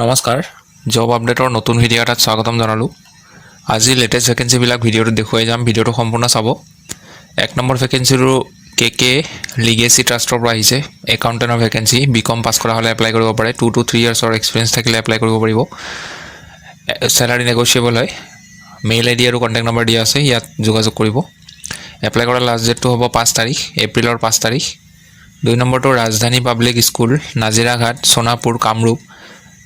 নমস্কাৰ জব আপডেটৰ নতুন ভিডিঅ' এটাত স্বাগতম জনালোঁ। আজি লেটেষ্ট ভেকেঞ্চিবিলাক ভিডিঅ'টোত দেখুৱাই যাম, ভিডিঅ'টো সম্পূৰ্ণ চাব। 1 নম্বৰ ভেকেঞ্চিটো কে লিগেচি ট্ৰাষ্টৰ পৰা আহিছে। একাউণ্টেণ্টৰ ভেকেঞ্চি, বিকম পাছ কৰা হ'লে এপ্লাই কৰিব পাৰে। 2 to 3 ইয়াৰ্ছৰ এক্সপিৰিয়েঞ্চ থাকিলে এপ্লাই কৰিব পাৰিব। চেলাৰী নেগ'চিয়েবল হয়। মেইল আইডি আৰু কণ্টেক্ট নম্বৰ দিয়া আছে, ইয়াত যোগাযোগ কৰিব। এপ্লাই কৰাৰ লাষ্ট ডেটটো হ'ব 5 তাৰিখ, এপ্ৰিলৰ 5 তাৰিখ। 2 নম্বৰটো Rajdhani public school, Najiraghat, Sonapur, Kamrup.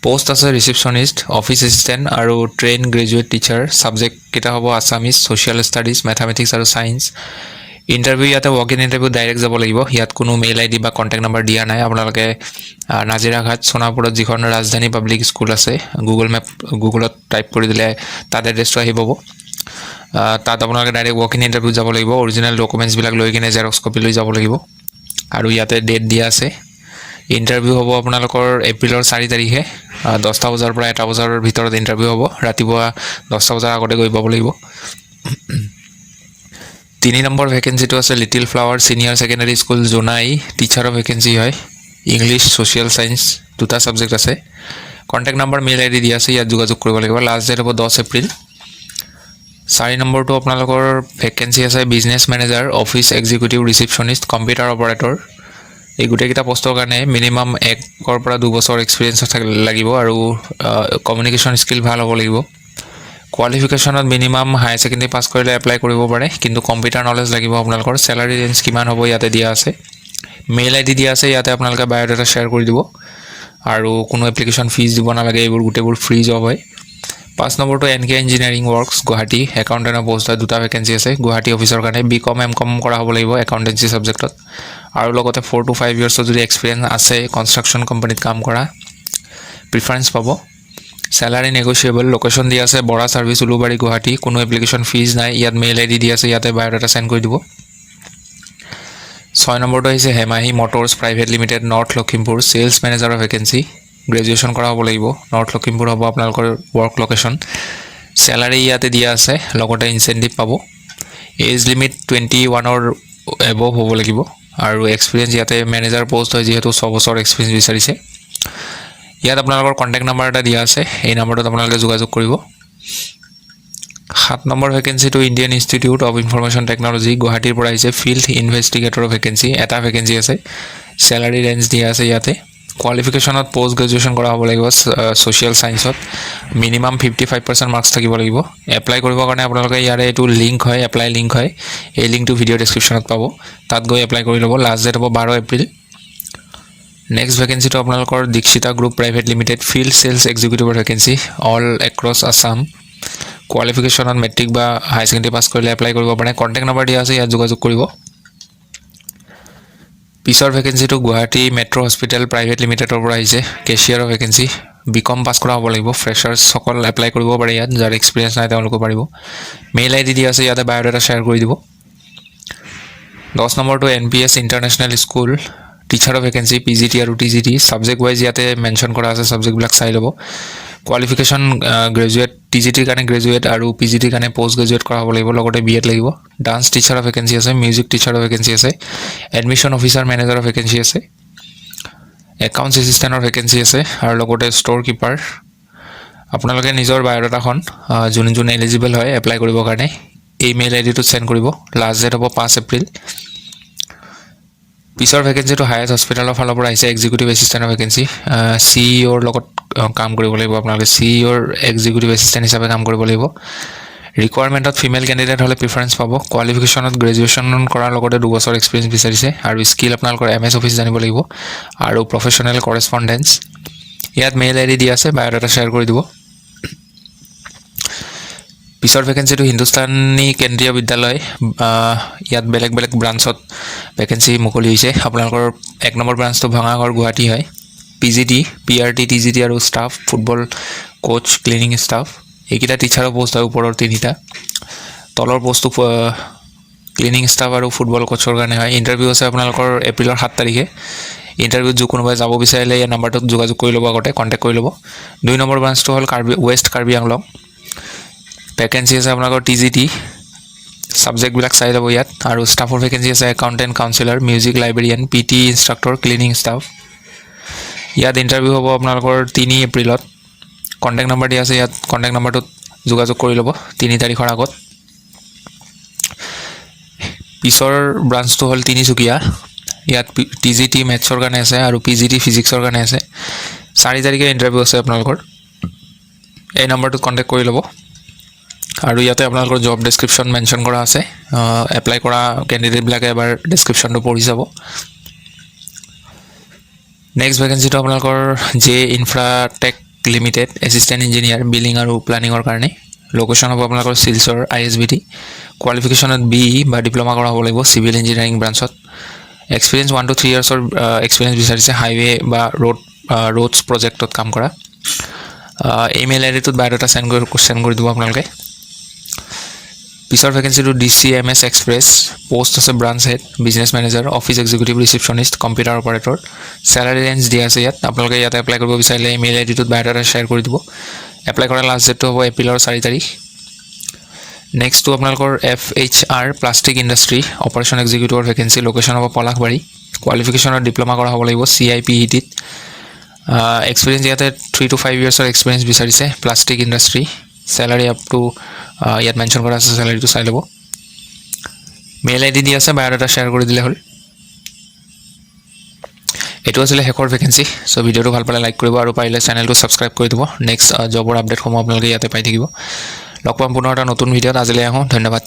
Post আছে ৰিচিপশ্যনিষ্ট, অফিচ এছিষ্টেণ্ট আৰু ট্ৰেইন গ্ৰেজুৱেট টিচাৰ। ছাবজেক্ট কেইটা হ'ব আছামিজ, ছ'চিয়েল ষ্টাডিজ, মেথামেটিক্স আৰু ছায়েন্স। ইণ্টাৰভিউ ইয়াতে ৱক ইন ইণ্টাৰভিউ ডাইৰেক্ট যাব লাগিব। ইয়াত কোনো মেইল আইডি বা কণ্টেক্ট নম্বৰ দিয়া নাই। আপোনালোকে নাজিৰাঘাট, সোণাপুৰত যিখন ৰাজধানী পাব্লিক স্কুল আছে, গুগলত টাইপ কৰি দিলে তাত এড্ৰেছটো আহি পাব। তাত আপোনালোকে ডাইৰেক্ট ৱক ইন ইণ্টাৰভিউ যাব লাগিব। অৰিজিনেল ডকুমেণ্টছবিলাক লৈ কিনে জেৰক্স কপি লৈ যাব লাগিব। আৰু ইয়াতে ডেট দিয়া আছে। ইণ্টাৰভিউ হ'ব আপোনালোকৰ এপ্ৰিলৰ 4 তাৰিখে 10টা বজাৰ পৰা 1টা বজাৰ ভিতৰত ইণ্টাৰভিউ হ'ব। ৰাতিপুৱা 10টা বজাৰ আগতে গৈ পাব লাগিব। 3 নম্বৰ ভেকেঞ্চিটো আছে little flower senior secondary school, Jonai. টিচাৰৰ ভেকেঞ্চি হয়। ইংলিছ, ছ'চিয়েল ছায়েন্স, 2টা ছাবজেক্ট আছে। কণ্টেক্ট নম্বৰ, মেইল আইডি দিয়া আছে, ইয়াত যোগাযোগ কৰিব লাগিব। লাষ্ট ডেট হ'ব 10 এপ্ৰিল। 4 নম্বৰটো আপোনালোকৰ ভেকেঞ্চি আছে business manager, office executive, receptionist, computer operator. এই গোটেইকেইটা পষ্টৰ কাৰণে মিনিমাম 1 পৰা 2 বছৰ এক্সপিৰিয়েঞ্চ লাগিব আৰু কমিউনিকেশ্যন স্কিল ভাল হ'ব লাগিব। কোৱালিফিকেশ্যনত মিনিমাম হায়াৰ ছেকেণ্ডেৰী পাছ কৰিলে এপ্লাই কৰিব পাৰে, কিন্তু কম্পিউটাৰ নলেজ লাগিব আপোনালোকৰ। চেলাৰী ৰেঞ্জ কিমান হ'ব ইয়াতে দিয়া আছে। মেইল আইডি দিয়া আছে, ইয়াতে আপোনালোকে বায়'ডাটা শ্বেয়াৰ কৰি দিব আৰু কোনো এপ্লিকেশ্যন ফিজ দিব নালাগে। এইবোৰ গোটেইবোৰ ফ্ৰী জব হয়। 5 নম্বৰটো NK ইঞ্জিনিয়াৰিং ৱৰ্কছ, গুৱাহাটী। একাউণ্টেণ্টৰ পষ্ট হয়, 2টা ভেকেঞ্চি আছে গুৱাহাটী অফিচৰ কাৰণে। BCom MCom কৰা হ'ব লাগিব একাউণ্টেঞ্চি ছাবজেক্টত। আৰু লগতে 4 to 5 ইয়াৰ্ছৰ যদি এক্সপিৰিয়েঞ্চ আছে, কনষ্ট্ৰাকশ্যন কোম্পানীত কাম কৰা, প্ৰিফাৰেঞ্চ পাব। চেলাৰী নেগ'চিয়েবল। লোকেশ্যন দিয়া আছে বৰা ছাৰ্ভিচ, উলুবাৰী, গুৱাহাটী। কোনো এপ্লিকেশ্যন ফিজ নাই। ইয়াত মেইল আইডি দিয়া আছে, ইয়াতে বায়'ডাটা চেণ্ড কৰি দিব। 6 নম্বৰটো আহিছে Hemahi motors private limited, north Lakhimpur. Sales মেনেজাৰৰ ভেকেঞ্চি, গ্ৰেজুৱেশ্যন কৰা হ'ব লাগিব। নৰ্থ লখিমপুৰ হ'ব আপোনালোকৰ ৱৰ্ক লোকেশ্যন। চেলাৰী ইয়াতে দিয়া আছে, লগতে ইনচেণ্টিভ পাব। এজ লিমিট 21ৰ এবভ হ'ব লাগিব আৰু এক্সপিৰিয়েঞ্চ ইয়াতে মেনেজাৰ পষ্ট হয়, যিহেতু 6 বছৰ এক্সপিৰিয়েঞ্চ বিচাৰিছে। ইয়াত আপোনালোকৰ কণ্টেক্ট নম্বৰ এটা দিয়া আছে, এই নম্বৰটোত আপোনালোকে যোগাযোগ কৰিব। 7 নম্বৰ ভেকেঞ্চিটো Indian Institute of Information Technology, গুৱাহাটীৰ পৰা আহিছে। ফিল্ড ইনভেষ্টিগেটৰৰ ভেকেঞ্চি, এটা ভেকেঞ্চি আছে। চেলাৰী ৰেঞ্জ দিয়া আছে ইয়াতে। কোৱালিফিকেশ্যনত পষ্ট গ্ৰেজুৱেশ্যন কৰা হ'ব লাগিব ছ'চিয়েল ছায়েন্সত। মিনিমাম 55% মাৰ্কছ থাকিব লাগিব। এপ্লাই কৰিবৰ কাৰণে আপোনালোকে ইয়াৰে এইটো লিংক হয়, এপ্লাই লিংক হয়। এই লিংকটো ভিডিঅ' ডেছক্ৰিপশ্যনত পাব, তাত গৈ এপ্লাই কৰি ল'ব। লাষ্ট ডেট হ'ব 12 এপ্ৰিল। নেক্সট ভেকেঞ্চিটো আপোনালোকৰ Dikshita group private limited, field sales এক্সিকিউটিভৰ ভেকেঞ্চি, অল এক্ৰছ আছাম। কোৱালিফিকেশ্যনত মেট্ৰিক বা হায়াৰ ছেকেণ্ডেৰী পাছ কৰিলে এপ্লাই কৰিব পাৰে। কণ্টেক্ট নম্বৰ দিয়া আছে, ইয়াত যোগাযোগ কৰিব। পিছৰ ভেকেঞ্চিটো গুৱাহাটী মেট্ৰ' হস্পিটেল প্ৰাইভেট লিমিটেডৰ পৰা আহিছে, কেচিয়াৰৰ ভেকেঞ্চি। BCom পাছ কৰা হ'ব লাগিব। ফ্ৰেছাৰ্ছসকল এপ্লাই কৰিব পাৰে ইয়াত, যাৰ এক্সপিৰিয়েঞ্চ নাই তেওঁলোকো পাৰিব। মেইল আইডি দিয়া আছে, ইয়াতে বায়'ডাটা শ্বেয়াৰ কৰি দিব। 10 নম্বৰটো NPS ইণ্টাৰনেশ্যনেল স্কুল, টিচাৰৰ ভেকেঞ্চি, PGT আৰু TGT। ছাবজেক্ট ৱাইজ ইয়াতে মেনশ্যন কৰা আছে, ছাবজেক্টবিলাক চাই ল'ব। কোৱালিফিকেশ্যন গ্ৰেজুৱেট, TGTৰ কাৰণে গ্ৰেজুৱেট আৰু PGTৰ কাৰণে পষ্ট গ্ৰেজুৱেট কৰা হ'ব লাগিব, লগতে BEd লাগিব। ডান্স টিচাৰৰ ভেকেঞ্চি আছে, মিউজিক টিচাৰৰ ভেকেঞ্চি আছে। এডমিশ্যন অফিচাৰ মেনেজাৰৰ ভেকেঞ্চি আছে। একাউণ্টছ এছিষ্টেণ্টৰ ভেকেঞ্চি আছে আৰু লগতে ষ্ট'ৰ কিপাৰ। আপোনালোকে নিজৰ বায়'ডাটাখন যোন এলিজিবল হয় এপ্লাই কৰিবৰ কাৰণে এই মেইল আইডিটোত চেণ্ড কৰিব। লাষ্ট ডেট হ'ব 5 এপ্ৰিল। পিছৰ ভেকেঞ্চিটো হায়েষ্ট হস্পিটেলৰ ফালৰ পৰা আহিছে, এক্সিকিউটিভ এছিষ্টেণ্টৰ ভেকেঞ্চি। CEOৰ লগত কাম কৰিব লাগিব আপোনালোকে, CEOৰ এক্সিকিউটিভ এছিষ্টেণ্ট হিচাপে কাম কৰিব লাগিব। ৰিকুৱাৰমেণ্টত ফিমেল কেণ্ডিডেট হ'লে প্ৰিফাৰেঞ্চ পাব। কোৱালিফিকেশ্যনত গ্ৰেজুৱেশ্যন কৰাৰ লগতে 2 বছৰ এক্সপিৰিয়েঞ্চ বিচাৰিছে আৰু স্কিল আপোনালোকৰ MS অফিচ জানিব লাগিব আৰু প্ৰফেশ্যনেল কৰেছপণ্ডেঞ্চ। ইয়াত মেইল আইডি দিয়া আছে, বায়'ডাটা শ্বেয়াৰ কৰি দিব। পিছৰ ভেকেঞ্চিটো হিন্দুস্তানী কেন্দ্ৰীয় বিদ্যালয়, ইয়াত বেলেগ বেলেগ ব্ৰাঞ্চত ভেকেঞ্চি মুকলি হৈছে। আপোনালোকৰ 1 নম্বৰ ব্ৰাঞ্চটো ভঙাগড়, গুৱাহাটী হয়। PGT, PRT, TGT আৰু staff, football Koch, cleaning staff. এইকেইটা টিচাৰৰ পষ্ট হয়, ওপৰৰ 3টা। তলৰ পষ্টটো ক্লিনিং ষ্টাফ আৰু ফুটবল কোচৰ কাৰণে হয়। ইণ্টাৰভিউ আছে আপোনালোকৰ এপ্ৰিলৰ 7 তাৰিখে। ইণ্টাৰভিউত কোনোবাই যাব বিচাৰিলে এই নাম্বাৰটোত যোগাযোগ কৰি ল'ব, আগতে কণ্টেক্ট কৰি ল'ব। 2 নম্বৰ ব্ৰাঞ্চটো হ'ল ৱেষ্ট কাৰ্বি আংলং। ভেকেঞ্চি আছে আপোনালোকৰ TGT, ছাবজেক্টবিলাক চাই ল'ব ইয়াত। আৰু ষ্টাফৰ ভেকেঞ্চি আছে accountant, counsellor, music librarian, PT instructor, cleaning staff. ইয়াত ইণ্টাৰভিউ হ'ব আপোনালোকৰ 3 এপ্ৰিলত। কণ্টেক্ট নাম্বাৰ দিয়া আছে, ইয়াত কণ্টেক্ট নাম্বাৰটোত যোগাযোগ কৰি ল'ব 3 তাৰিখৰ আগত। পিছৰ ব্ৰাঞ্চটো হ'ল তিনিচুকীয়া, ইয়াত TGT মেথছৰ কাৰণে আছে আৰু PGT ফিজিক্সৰ কাৰণে আছে। 4 তাৰিখে ইণ্টাৰভিউ আছে আপোনালোকৰ, এই নম্বৰটোত কণ্টেক্ট কৰি ল'ব। আৰু ইয়াতে আপোনালোকৰ জব ডেছক্ৰিপশ্যন মেনশ্যন কৰা আছে, এপ্লাই কৰা কেণ্ডিডেটবিলাকে এবাৰ ডেছক্ৰিপশ্যনটো পঢ়ি যাব। নেক্সট ভেকেঞ্চিটো আপোনালোকৰ J infratech limited, assistant engineer billing আৰু প্লেনিঙৰ কাৰণে। লোকেশ্যন হ'ব আপোনালোকৰ শিলচৰ ISBT। কোৱালিফিকেশ্যনত BE বা ডিপ্ল'মা কৰা হ'ব লাগিব চিভিল ইঞ্জিনিয়াৰিং ব্ৰাঞ্চত। এক্সপিৰিয়েঞ্চ 1 to 3 ইয়াৰ্ছৰ এক্সপিৰিয়েঞ্চ বিচাৰিছে, হাইৱে বা ৰোডছ প্ৰজেক্টত কাম কৰা। ইমেইল আইডিটোত বায়'ডাটা চেণ্ড কৰি দিব আপোনালোকে। পিছৰ ভেকেঞ্চিটো DCMS এক্সপ্ৰেছ, পোষ্ট আছে branch head, business manager, office executive receptionist, computer operator. Salary range দিয়া আছে ইয়াত, আপোনালোকে ইয়াতে এপ্লাই কৰিব বিচাৰিলে ইমেইল আইডিটোত বায়'ডাটা শ্বেয়াৰ কৰি দিব। এপ্লাই কৰা লাষ্ট ডেটটো হ'ব এপ্ৰিলৰ 4 তাৰিখ। নেক্সটটো আপোনালোকৰ FHR প্লাষ্টিক ইণ্ডাষ্ট্ৰী অপাৰেশ্যন এক্সিকিউটিভৰ ভেকেঞ্চি, লোকেশ্যন হ'ব পলাশবাৰী। কোৱালিফিকেশ্যনত ডিপ্ল'মা কৰা হ'ব লাগিব CIPETত। এক্সপিৰিয়েঞ্চ ইয়াতে 3 to 5 ইয়াৰ্ছৰ এক্সপিৰিয়েঞ্চ বিচাৰিছে plastic industry. Salary up to ইয়াত মেনশ্যন কৰা আছে, চেলাৰীটো চাই ল'ব। মেইল ID দি আছে, বায়'ডাটা শ্বেয়াৰ কৰি দিলে হ'ল। এইটো আছিলে শেষৰ ভেকেঞ্চি। চ' ভিডিঅ'টো ভাল পালে লাইক কৰিব আৰু পাৰিলে চেনেলটো ছাবস্ক্ৰাইব কৰি দিব। নেক্সট জবৰ আপডেটসমূহ আপোনালোকে ইয়াতে পাই থাকিব। লগ পাম পুনৰ এটা নতুন ভিডিঅ'ত। আজিলৈ আহোঁ, ধন্যবাদ।